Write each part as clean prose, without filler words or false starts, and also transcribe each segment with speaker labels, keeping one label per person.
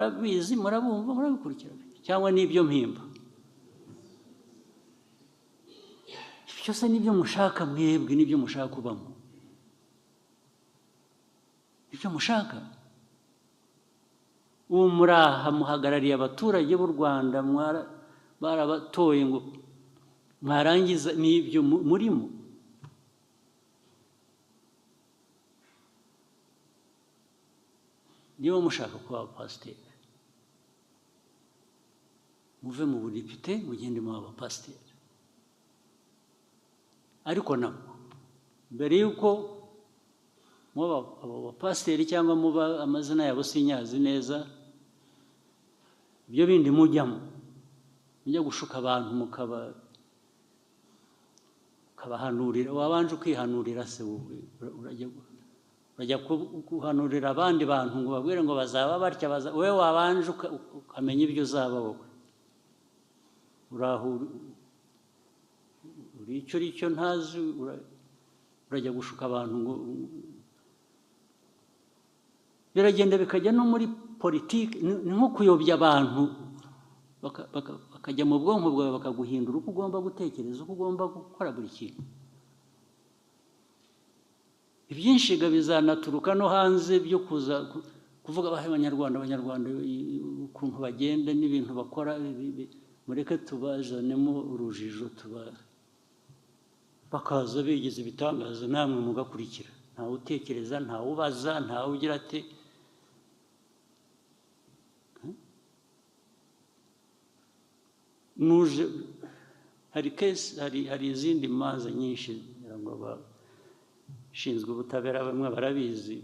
Speaker 1: murabizi murabumva murabikurikirana cyangwa n'ibyo mpimba byose nibyo mushaka mwebwe nibyo mushaka kubamo ibyo mushaka uwo muraha muhagarariye abaturage b'u Rwanda barabatoye ngo mwarangiza n'ibyo murimo niba mushaka kuba abapasiteri muve mu budepite mugende mu abapasiteri ariko nabwo mbere y'uko muba abapasiteri cyangwa muba amazina yabo sinyazi neza ibyo bindi mujyamo mujya gushuka abantu mukabahanurira wabanje ukihanurira se urajya guhanurira abandi bantu ngo babwire ngo bazaba batya wowe wabanje ukamenya ibyo uzaba wowe uri icyo ntazi urajya gushuka abantu ngo biragenda bikajya no muri politiki ni nko kuyobya abantu bakajya mu bwonko bwawe bakaguhindura uko ugomba gutekereza uko ugomba gukora buri kintu ibyinshi bizanaturuka no hanze byo kuza kuvuga abanyarwanda ukuntu bagenda n'ibintu bakora mureke tubazanemo urujijo bakaza bigize ibitangaza namwe mugakurikira ntawe utekereza ntawe ubaza ntawe ugira ati nuje hari izindi manza nyinshi ngo abashinzwe ubutabera bamwe barabizi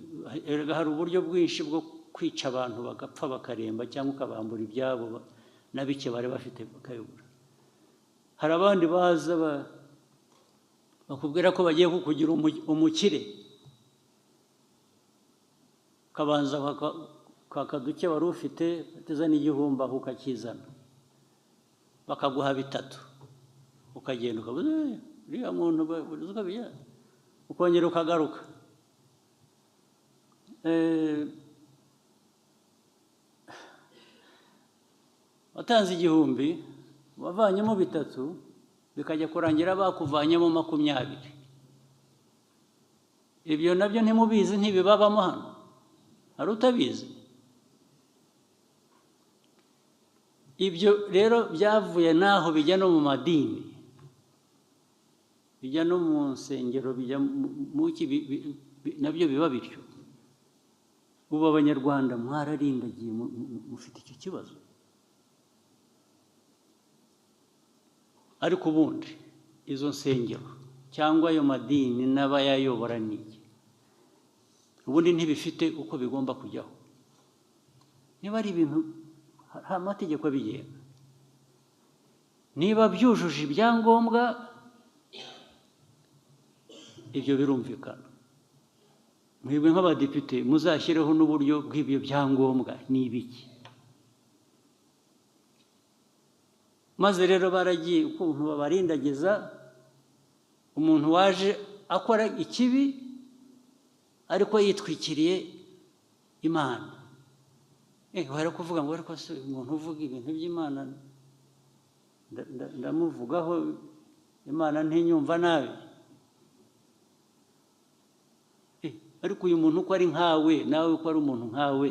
Speaker 1: hari uburyo bwinshi bwo kwica abantu bagapfa bakaremba cyangwa ukabambura ibyabo na bike bari bafite bakayobora hari abandi baza bakubwira ko bagiye kukugira umukire ukabanza kakaduke wari ufite bateza n'igihumbi aho ukakizana bakaguha bitatu ukagenda ukabuze uriya muntu ukongera ukagaruka watanze igihumbi wavanyemo bitatu bikajya kurangira bakuvanyemo 20 ibyo nabyo ntimubizi ntibibabamo hano hari utabizi ibyo rero byavuye naho bijya no mu madini bijya no mu nsengero bijya nabyo biba bityo ubu abanyarwanda mwararindagiye mufite icyo kibazo ariko ubundi izo nsengero cyangwa ayo madini n'abayayobora n'iki ubundi ntibifite uko bigomba kujyaho niba ari ibintu hari amategeko abigenga niba byujuje ibyangombwa ibyo birumvikana mwebwe nk'abadepite muzashyireho n'uburyo bw'ibyo byangombwa n'ibiki maze rero baragiye ukuntu babarindagiza umuntu waje akora ikibi ariko yitwikiriye Imana bari kuvuga ngo ariko se umuntu uvuga ibintu by'Imana ndamuvugaho Imana ntinyumva nabi ariko uyu muntu uko ari nkawe nawe uko ari umuntu nkawe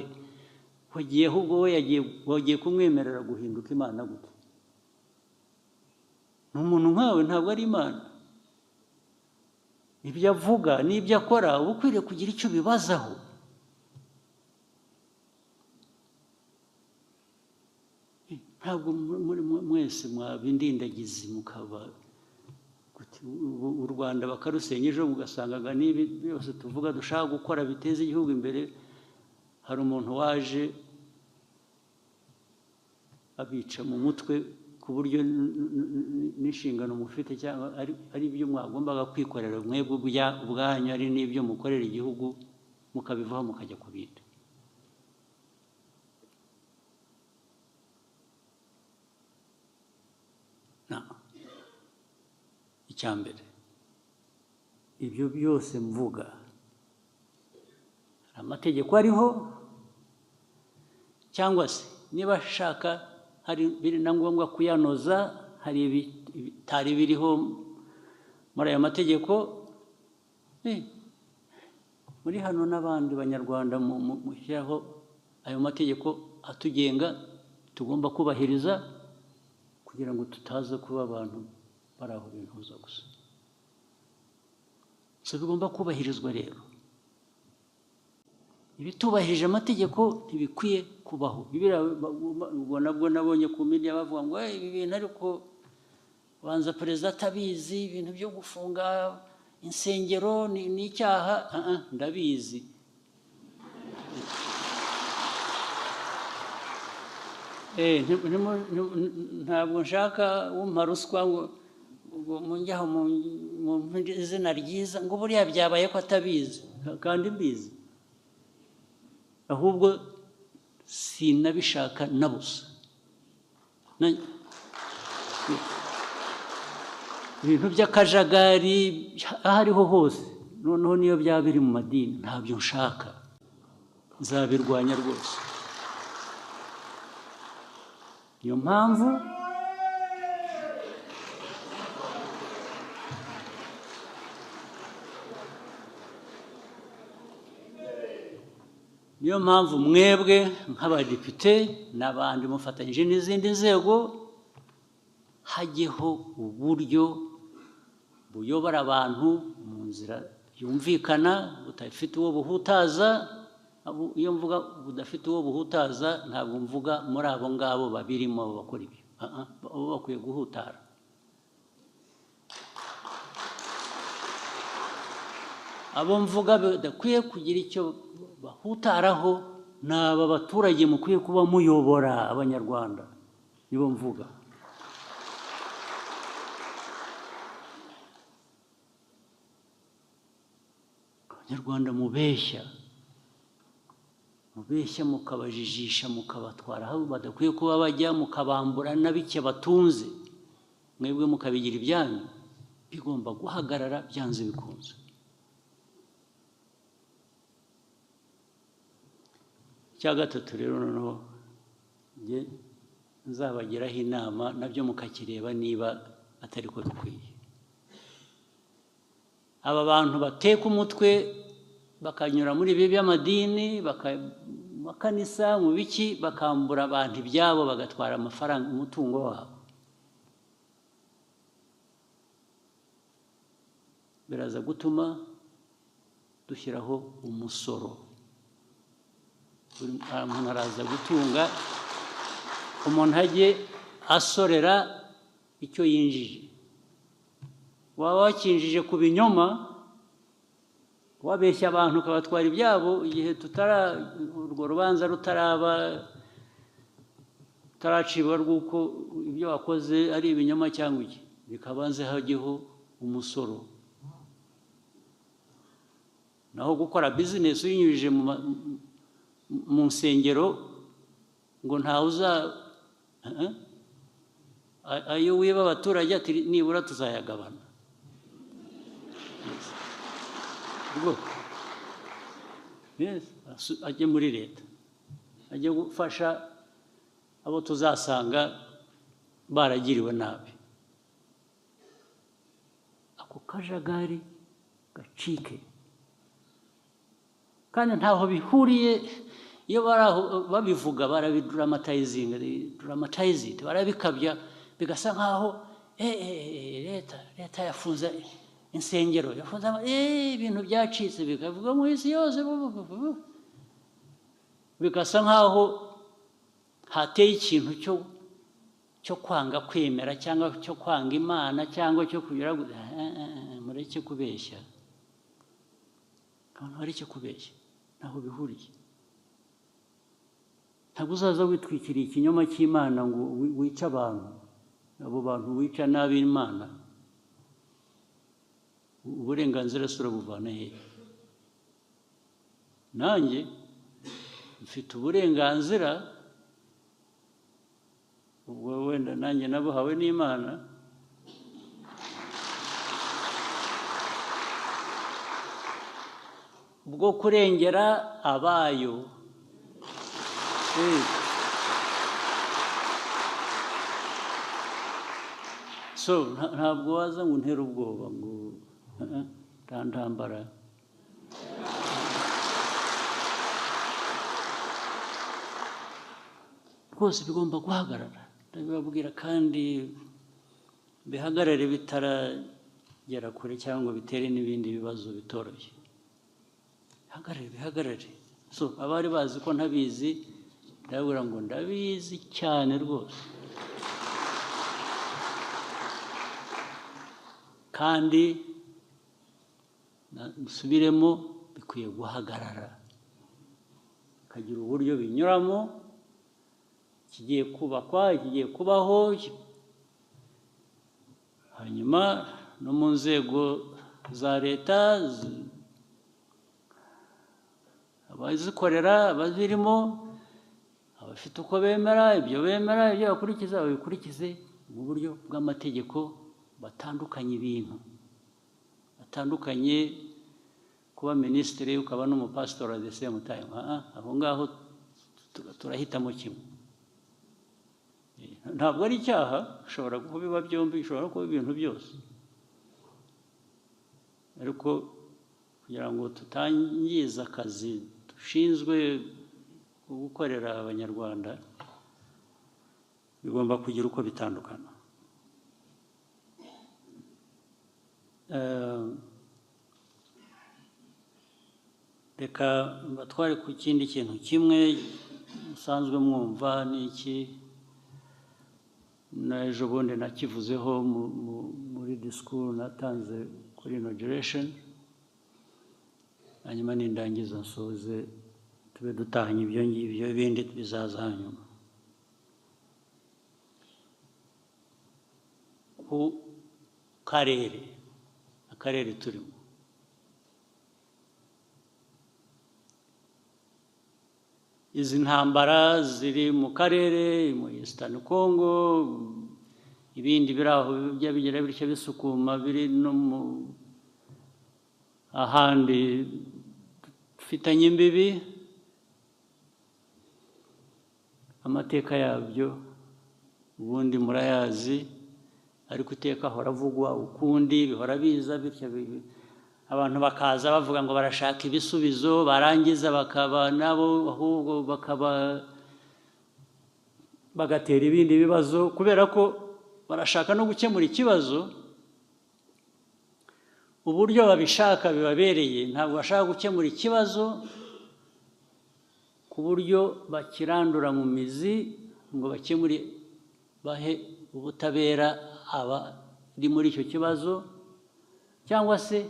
Speaker 1: wagiye ahubwo we wagiye kumwemerera guhinduka Imana gute ni umuntu nkawe ntabwo ari Imana ibyo avuga n'ibyo akora uba ukwiriye kugira icyo bibazaho ntabwo mwese mwabindindagizi mukaba u Rwanda bakarusenya ejo mugasangaga n'ibi byose tuvuga dushaka gukora biteza igihugu imbere hari umuntu waje abica mu mutwe ku buryo n'inshingano mufite cyangwa ari byo mwagombaga kwikorera mwebwe ubwanyu ari n'ibyo mukorera igihugu mukabivaho mukajya ku bindi icyambere ibyo byose mvuga amategeko ariho cyangwa se niba ashaka hari biri na ngombwa kuyanoza, hari ibitari biriho muri aya mategeko, muri hano n'abandi banyarwanda mushyiraho ayo mategeko atugenga tugomba kubahiriza, kugira ngo tutaza kuba abantu bari aho bintuza gusa. So bigomba kubahirizwa rero. Ibitubahirije amategeko ntibikwiye kubaho. Nabwo nabonye ku media bavuga ngo ibi bintu ariko banza perezida atabizi, ibintu byo gufunga insengero ni icyaha. Ndabizi. Ntabwo nshaka wumpa ruswa ngo munjyaho mu izina ryiza ngo buriya byabaye ko atabizi, kandi mbizi. Ahubwo sinabishaka na busa. Ibintu by'akajagari aho ariho hose, noneho niyo byaba biri mu madini, ntabyo nshaka. Nzabirwanya rwose. Niyo mpamvu mwebwe nk'abadepite n'abandi mufatanyije n'izindi nzego, hajyeho uburyo buyobora abantu mu nzira yumvikana, budafite uwo buhutaza. Iyo mvuga budafite uwo buhutaza, ntabwo mvuga muri abo ngabo babirimo bakora ibyo. Abo bakwiye guhutara. Abo mvuga badakwiye kugira icyo bahutaraho ni aba baturage mukwiye kuba muyobora, abanyarwanda nibo mvuga. Abanyarwanda mubeshya mukabajijisha, mukabatwara aho badakwiye kuba bajya, mukabambura na bike batunze, mwebwe mukabigira ibyanyu. Bigomba guhagarara byanze bikunze. Icya gatatu rero, noneho nzabagiraho inama nabyo mukakireba niba atari ko bikwiye. Aba bantu bateka umutwe bakanyura muri ibi by'amadini, makanisa mu biki, bakambura abantu ibyabo, bagatwara amafaranga, umutungo wabo. Biraza gutuma dushyiraho umusoro. Umuntu araza gutunga, umuntu ajye asorera icyo yinjije. Waba wakinjije ku binyoma, wabeshya abantu ukabatwara ibyabo, igihe urwo rubanza rutaracibwa rw'uko ibyo wakoze ari ibinyoma cyangwa iki, bikabanze hajyeho umusoro. Naho gukora bizinesi uyinyujije mu nsengero ngo ntawe ayo wiba abaturage ati nibura tuzayagabana. Ajye muri leta, ajye gufasha abo tuzasanga baragiriwe nabi. Ako kajagari gacike. Kandi ntaho bihuriye. Iyo babivuga barabidramatizing, barabikabya, bigasa nkaho leta yafunze insengero, yafunze ibintu byacitse, bikavuga mu isi yose, bigasa nkaho hateye ikintu cyo kwanga kwemera, cyangwa cyo kwanga Imana, cyangwa cyo kugira mureke kubeshya. Abantu bareke kubeshya, ntaho bihuriye. Ntabwo uzaza witwikiriye ikinyoma cy'Imana ngo wice abantu. Abo bantu wica nabi Imana, uburenganzira se urabuvana hehe? Nanjye mfite uburenganzira, ubwo wenda nanjye nabuhawe n'Imana, bwo kurengera abayo. so ntabwo waza ngo untere ubwoba ngo nta ntambara. Rwose bigomba guhagarara, ndabibabwira, kandi bihagarare bitaragera kure cyangwa bitere n'ibindi bibazo bitoroshye. Bihagarare. So abari bazi ko ntabizi, ndababwira ngo ndabizi cyane rwose, kandi musubiremo, bikwiye guhagarara, bikagira uburyo binyuramo, kigiye kubakwa, kigiye kubaho, hanyuma no mu nzego za leta, abazikorera, abazirimo, abafite uko bemera, ibyo bakurikiza babikurikize mu buryo bw'amategeko, batandukanye ibintu, batandukanye kuba minisitiri ukaba n'umupasitori at the same time. Aho ngaho turahitamo kimwe. Ntabwo ari icyaha, ushobora kubiba byombi, ushobora kuba ibintu byose, ariko kugira ngo tutangiza akazi dushinzwe gukorera abanyarwanda, bigomba kugira uko bitandukana. Reka mbatware ku kindi kintu kimwe musanzwe mwumva, n'iki na ejo bundi nakivuzeho muri disikuru natanze kuri inauguration, hanyuma nindangiza nsoze tube dutahanye ibyo ngibyo, ibindi bizaza hanyuma. Ku akarere turimo, izi ntambara ziri mu karere, mu Eastern Congo, ibindi biri aho bijya bigira bityo bisukuma, biri no mu ahandi dufitanye imbibi, amateka yabyo ubundi murayazi, ariko iteka ahora avugwa ukundi, bihora biza bityo, abantu bakaza bavuga ngo barashaka ibisubizo, barangiza bakaba nabo ahubwo bagatera ibindi bibazo, kubera ko barashaka no gukemura ikibazo uburyo babishaka bibabereye. Ntabwo bashaka gukemura ikibazo ku buryo bakirandura mu mizi ngo bakemure, bahe ubutabera abari muri icyo kibazo, cyangwa se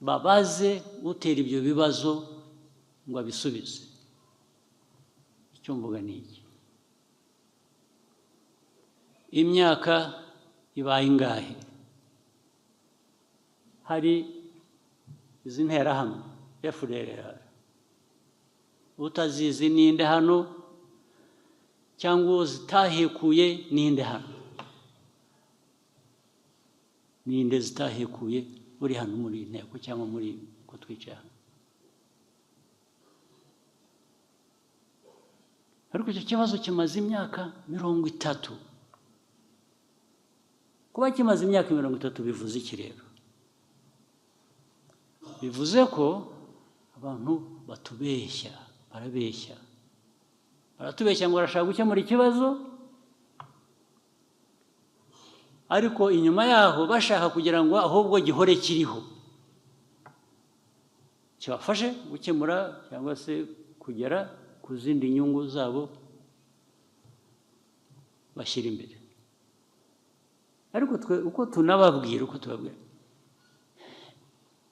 Speaker 1: babaze utera ibyo bibazo ngo abisubize. Icyo mvuga ni iki: imyaka ibaye ingahe hari izi nterahamwe FDLR, utazizi ninde hano, cyangwa uwo zitahekuye ninde hano? Ninde zitahekuye uri hano muri inteko cyangwa muri ko twicaye hano? Ariko icyo kibazo kimaze imyaka 30. Kuba kimaze imyaka 30 bivuze iki rero? Bivuze ko abantu batubeshya, baratubeshya ngo barashaka gukemura ikibazo, ariko inyuma yaho bashaka kugira ngo ahubwo gihore kiriho, kibafashe gukemura cyangwa se kugera ku zindi nyungu zabo bashyira imbere. Ariko twe uko tunababwira,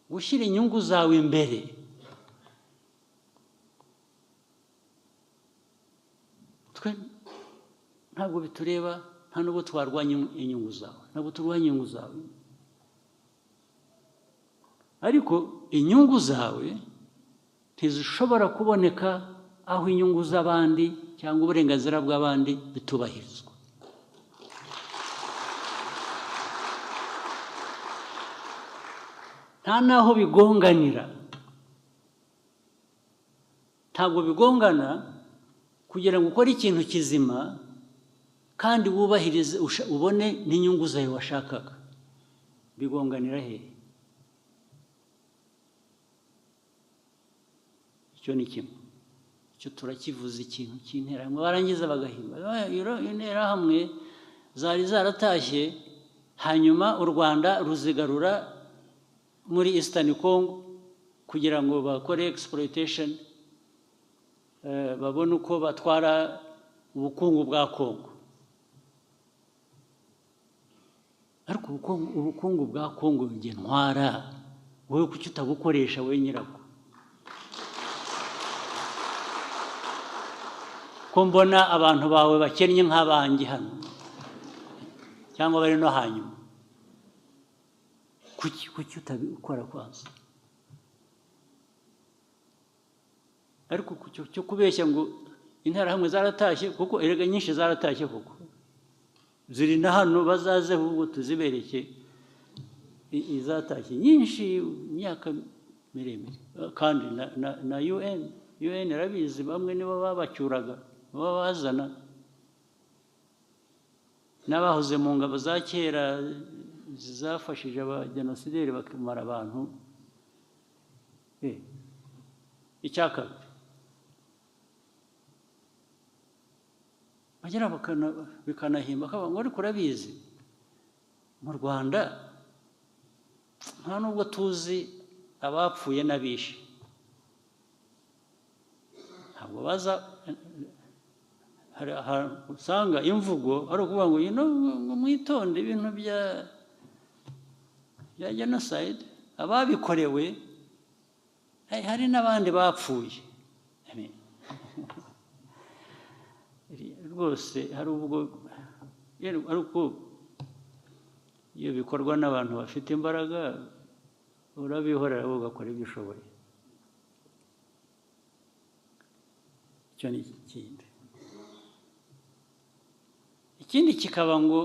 Speaker 1: gushyira inyungu zawe imbere, twe ntabwo bitureba, nta nubwo twarwanya inyungu zawe, ntabwo turwanya inyungu zawe, ariko inyungu zawe ntizishobora kuboneka aho inyungu z'abandi cyangwa uburenganzira bw'abandi bitubahirizwa. Nta naho bigonganira, ntabwo bigongana kugira ngo ukore ikintu kizima kandi wubahirize ubone n'inyungu zawe washakaga, bigonganira hehe? Icyo ni kimwe, icyo turakivuze, ikintu cy'interahamwe barangiza bagahimba interahamwe zari zaratashye, hanyuma u Rwanda ruzigarura muri Eastern Congo kugira ngo bakore exploitation, babone uko batwara ubukungu bwa Congo. Ariko ubukungu bwa Congo njye ntwara, wowe kuki utabukoresha we nyirabwo? Ko mbona abantu bawe bakennye nk'abanjye hano cyangwa bari no hanyuma, kuki utabikora kwanza? Ariko cyo kubeshya ngo interahamwe zaratashye, kuko erega nyinshi zaratashye, kuko ziri na hano, bazaze ahubwo tuzibereke izatashye nyinshi imyaka miremire. Kandi na UN arabizi, bamwe nibo babacyuraga, babazana n'abahoze mu ngabo za kera zafashije abajenosideri bakamara abantu. Icya kabiri, bagera bikanahimba akavuga ngo ariko urabizi mu Rwanda nta nubwo tuzi abapfuye n'abishe, ntabwo baza. Hari ahantu usanga imvugo ari ukuvuga ngo mwitonde ibintu bya genocide, ababikorewe hari n'abandi bapfuye. Rwose hari ubwo, ariko iyo bikorwa n'abantu bafite imbaraga urabihorera ugakora ibyo ushoboye. Icyo ni ikindi. Ikindi kikaba ngo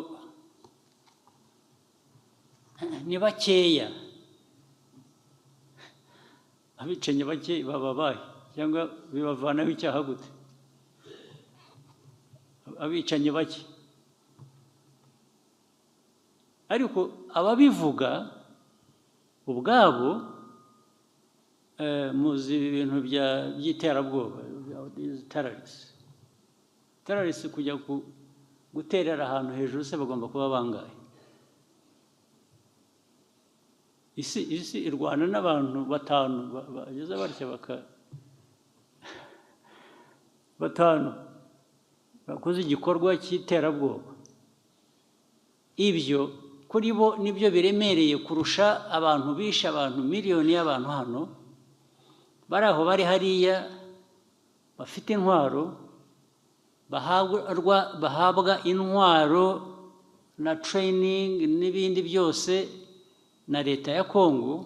Speaker 1: ni bakeya, abicanyi bake bababaye, cyangwa bibavanaho icyaha gute? Abicanyi bake, ariko ababivuga ubwabo muzi ibintu by'iterabwoba, terrorists kujya guterera ahantu hejuru, se bagomba kuba bangahe? Isi irwana n'abantu batanu bageze batya batanu bakoze igikorwa cy'iterabwoba. Ibyo kuri bo nibyo biremereye kurusha abantu bishe abantu miliyoni y'abantu hano, bari aho bari hariya, bafite intwaro, bahabwa intwaro na training n'ibindi byose na leta ya Congo.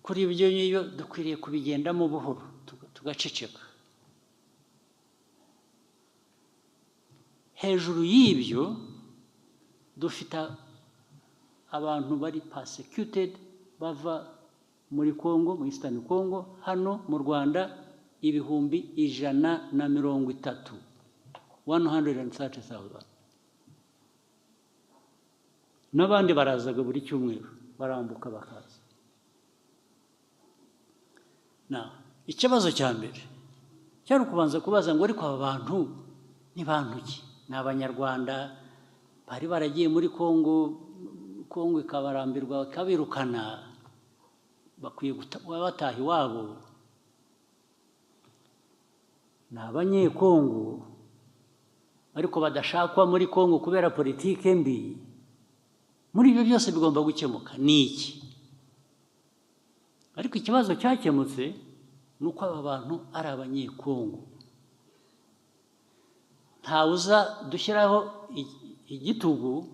Speaker 1: Kuri ibyo niyo dukwiriye kubigendamo buhoro, tugaceceka. Hejuru y'ibyo dufite abantu bari persecuted bava muri Congo, mu Eastern Congo, hano mu Rwanda 130,000, 130,000. N'abandi barazaga buri cyumweru, barambuka bakaza. Ikibazo cya mbere cyari ukubanza kubaza ngo ariko aba bantu ni bantu ki? Ni Abanyarwanda bari baragiye muri Congo, Congo ikabarambirwa ikabirukana, bakwiye bataha iwabo. Ni Abanyekongo ariko badashakwa muri Congo kubera politike mbi. Muri ibyo byose bigomba gukemuka. Ni iki? Ariko ikibazo cyakemutse ni uko aba bantu ari Abanyekongo. Ntawuza dushyiraho igitugu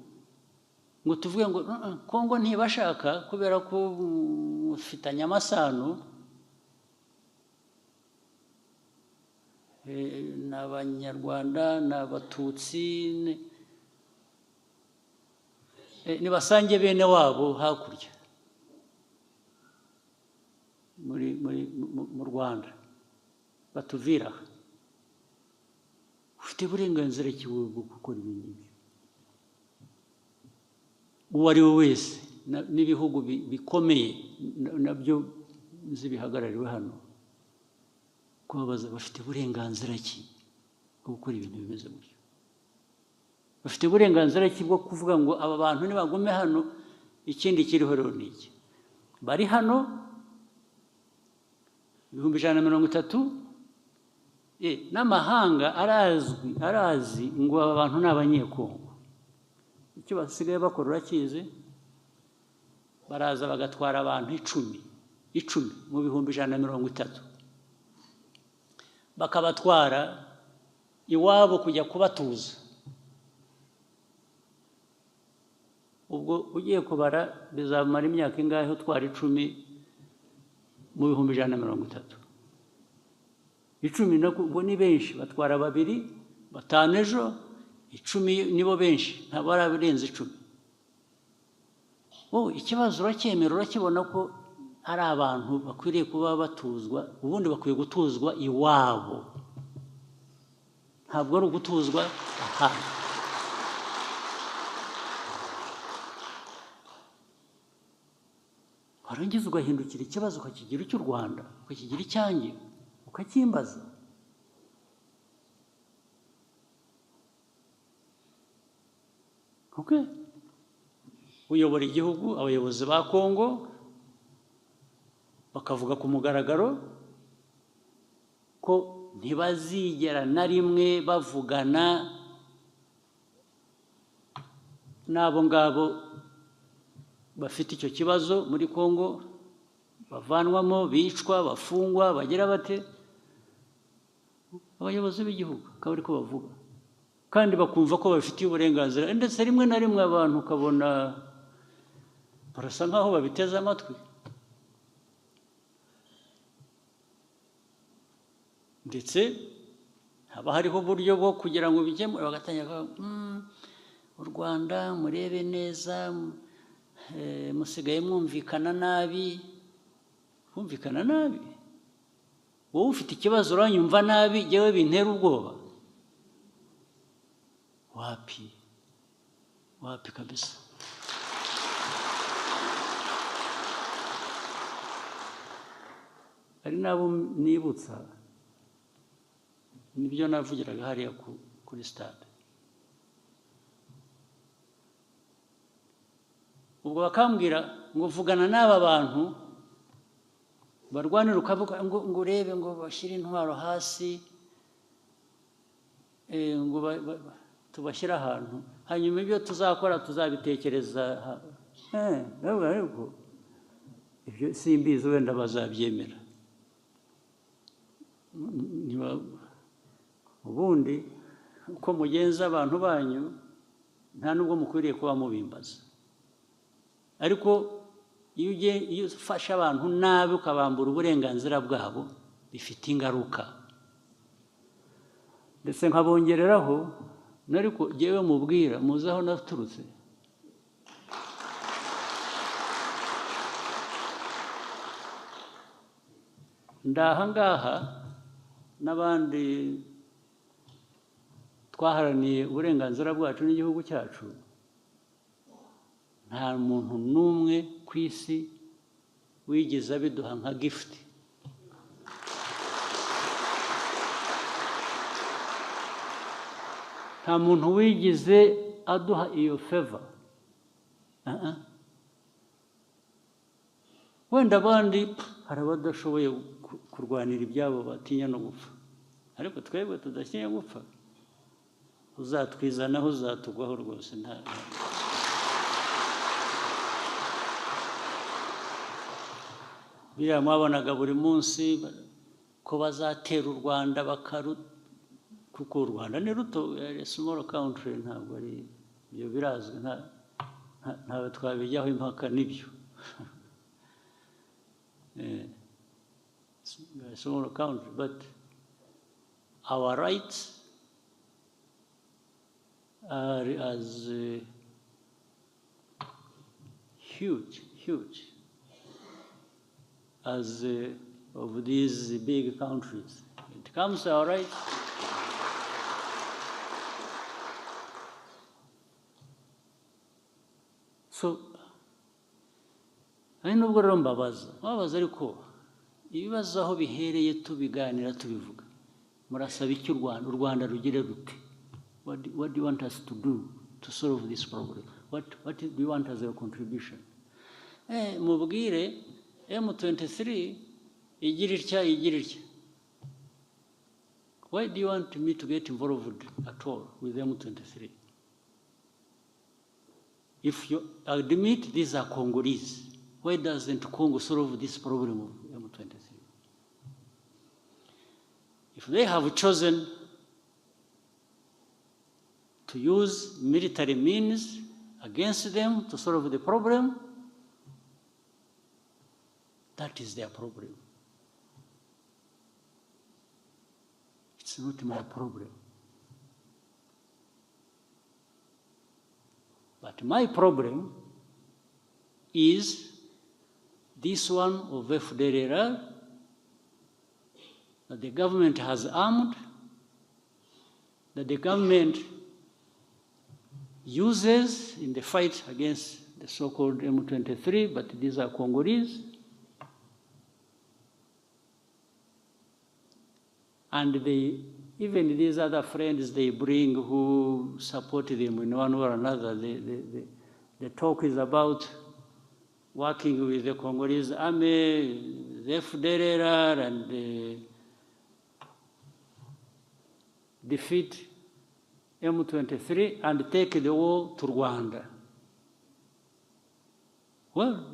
Speaker 1: ngo tuvuge ngo Congo ntibashaka kubera ko ufitanye amasano n'Abanyarwanda n'Abatutsi, nibasange bene wabo hakurya mu Rwanda batuvira. ufite uburenganzira ki wowe bwo gukora ibi ngibi uwo ari we wese n'ibihugu bikomeye nabyo bihagarariwe hano kubabaza bafite uburenganzira ki bwo gukora ibintu bimeze gutyo bafite uburenganzira ki bwo kuvuga ngo aba bantu nibagume hano ikindi kiriho rero ni iki bari hano 130 n'amahanga arazi ngo aba bantu ni abanyekongo icyo basigaye bakora urakizi baraza bagatwara abantu 10 mu 130 bakabatwara iwabo kujya kubatuza ubwo ugiye kubara bizamara imyaka ingahe utwara 10 mu 130 10 ubwo ni benshi batwara 2 5 ejo 10 nibo benshi ntabwo barabirenze 10 ikibazo uracyemera urakibona ko ari abantu bakwiriye kuba batuzwa ubundi bakwiye gutuzwa iwabo ntabwo ari ugutuzwa ahandi warangiza ugahindukira ikibazo ukakigira icy'u Rwanda ukakigira icyanjye ukakimbaza uyobora igihugu abayobozi ba Kongo bakavuga ku mugaragaro ko ntibazigera na rimwe bavugana n'abo ngabo bafite icyo kibazo muri Kongo bavanwamo bicwa bafungwa bagira bate abayobozi b'igihugu akaba ariko bavuga kandi bakumva ko bafitiye uburenganzira ndetse rimwe na rimwe abantu ukabona barasa nkaho babiteze amatwi ndetse haba hariho uburyo bwo kugira ngo bikemure bagatangira u Rwanda murebe neza musigaye mwumvikana nabi wowe ufite ikibazo uranyumva nabi yewe bintera ubwoba wapi kabisa ari nabo nibutsa nibyo navugiraga hariya kuri stade ubwo bakambwira ngo vugana n'aba bantu barwanira ukavuga ngo urebe ngo bashyire intwaro hasi ngo tubashyira ahantu hanyuma ibyo tuzakora tuzabitekereza ariko ibyo simbizi wenda bazabyemera ubundi uko mugenza abantu banyu nta nubwo mukwiriye kuba mubimbaza ariko iyo ufashe abantu nabi ukabambura uburenganzira bwabo bifite ingaruka ndetse nkabongereraho nariko jewe mubwira muzi aho naturutse ndaha ngaha n'abandi twaharaniye uburenganzira bwacu n'igihugu cyacu nta muntu n'umwe ku isi wigeze abiduha nka gift nta muntu wigeze aduha iyo favor wenda abandi hari abadashoboye kurwanira ibyabo batinya no gupfa ariko twebwe tudatinya gupfa uzatwizanaho uzatugwaho rwose nta biriya mwabonaga buri munsi ko bazatera u Rwanda kuko u Rwanda ni ruto small country ntabwo ari ibyo birazwi ntawe twabijyaho impaka n'ibyo small country but our rights are as huge as of these big countries. It comes to our rights. So, ari nubwo rero mbabaza ariko ibibazo aho bihereye tubiganira tubivuga murasaba iki u Rwanda rugire rute? What do you want us to do to solve this problem? What do you want as a contribution? Mubwire M23 igira itya. Why do you want me to get involved at all with M23? If you admit these are Congolese, why doesn't Congo solve this problem of M23? If they have chosen to use military means against them to solve the problem, that is their problem. It's not my problem. But my problem is this one of FDLR that the government has armed, that the government uses in the fight against the so-called M23, but these are Congolese. And even these other friends they bring who support them in one way or another, the talk is about working with the Congolese army, the FDLR, and defeat M23 and take the war to Rwanda. Well,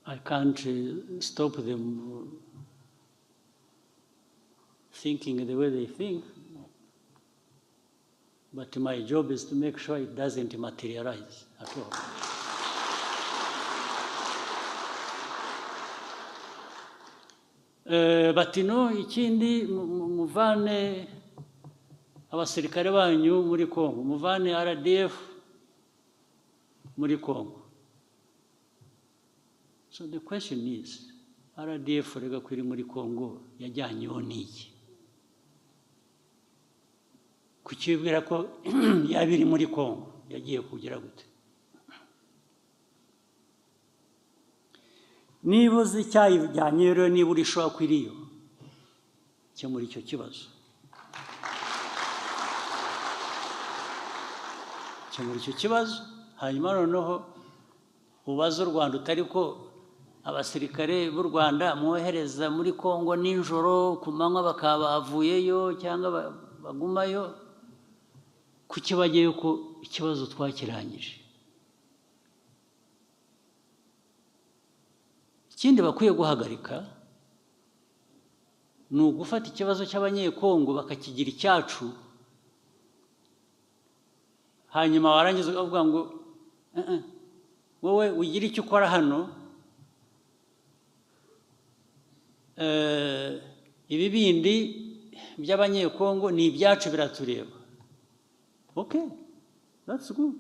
Speaker 1: I can't stop them thinking the way they think, but my job is to make sure it doesn't materialize at all. But ikindi muvane abasirikare banyu muri Congo, muvane RDF muri Congo. So the question is, RDF rega kwiri muri Congo yajyanyeho n'iki? Kukibwira ko yabiri muri Congo yagiye kugira gute? Niba uzi icyayijyanye rero, niba urishobora kwiriyo muri icyo kibazo, muri icyo kibazo, hanyuma noneho ubaza u Rwanda utari ko abasirikare b'u Rwanda mwohereza muri Congo nijoro ku manywa bakaba bavuyeyo cyangwa bagumayo, kuki bagiye ko ikibazo twakirangije? Ikindi bakwiye guhagarika ni ugufata ikibazo cy'abanyekongo bakakigira icyacu, hanyuma warangiza ukavuga ngo wowe ugira icyo ukora hano, ibi bindi by'abanyekongo ni ibyacu biratureba. Okay, that's good.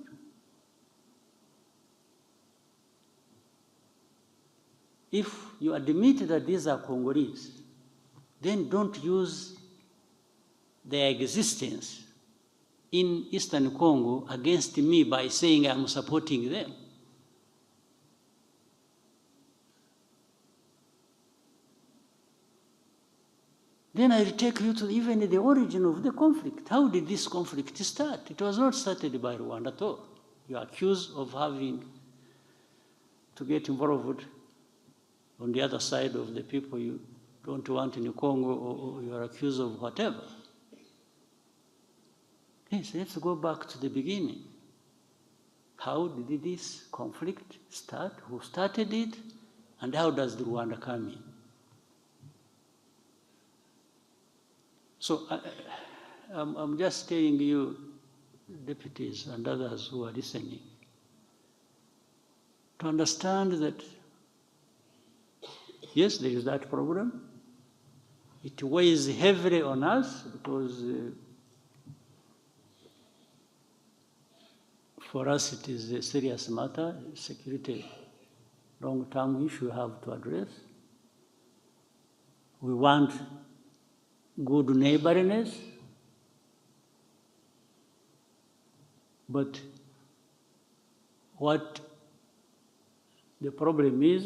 Speaker 1: If you admit that these are Congolese, then don't use their existence in Eastern Congo against me by saying I'm supporting them. Then I'll take you to even the origin of the conflict. How did this conflict start? It was not started by Rwanda at all. You are accused of having to get involved on the other side of the people you don't want in Congo, or you are accused of whatever. Yes, let's go back to the beginning. How did this conflict start? Who started it? And how does the Rwanda come in? So I'm just telling you, deputies and others who are listening, to understand that yes, there is that problem. It weighs heavily on us because for us it is a serious matter, security, long-term issue we have to address. We want good neighborliness. But what the problem is,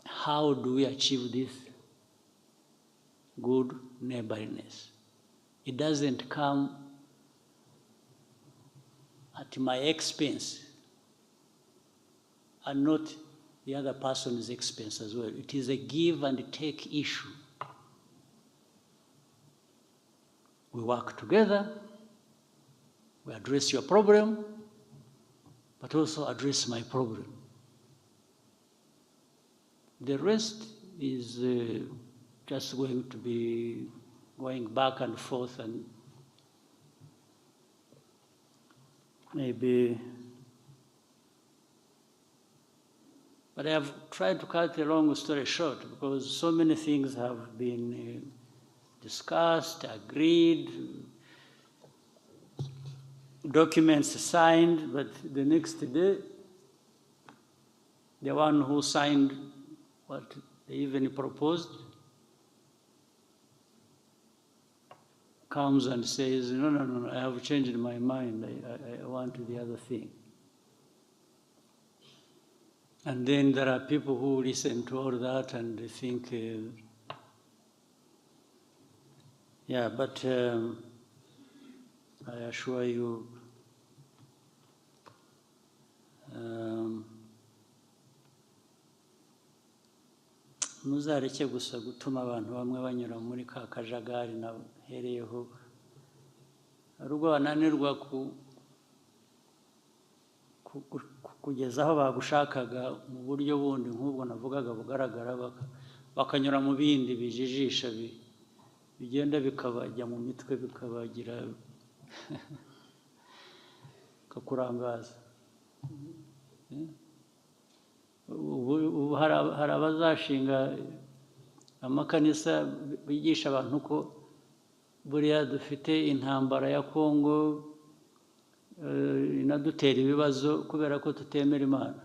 Speaker 1: how do we achieve this good neighborliness? It doesn't come at my expense and not the other person's expense as well. It is a give and take issue. We work together, we address your problem, but also address my problem. The rest is just going to be going back and forth, and maybe, but I have tried to cut a long story short because so many things have been discussed, agreed, documents signed, but the next day, the one who signed what they even proposed comes and says, no, I have changed my mind, I want the other thing. And then there are people who listen to all that and they think, yeah, but I assure you, muzareke gusa gutuma abantu bamwe banyura muri ka kajagari nahereyeho, hari ubwo bananirwa kugeza aho bagushakaga mu buryo bundi nk'ubwo navugaga bugaragara, bakanyura mu bindi bijijisha bigenda bikabajya mu mitwe bikabagira kakurangaza. Ubu hari abazashinga amakanisa bigisha abantu ko buriya dufite intambara ya Kongo inadutera ibibazo kubera ko tutemera Imana.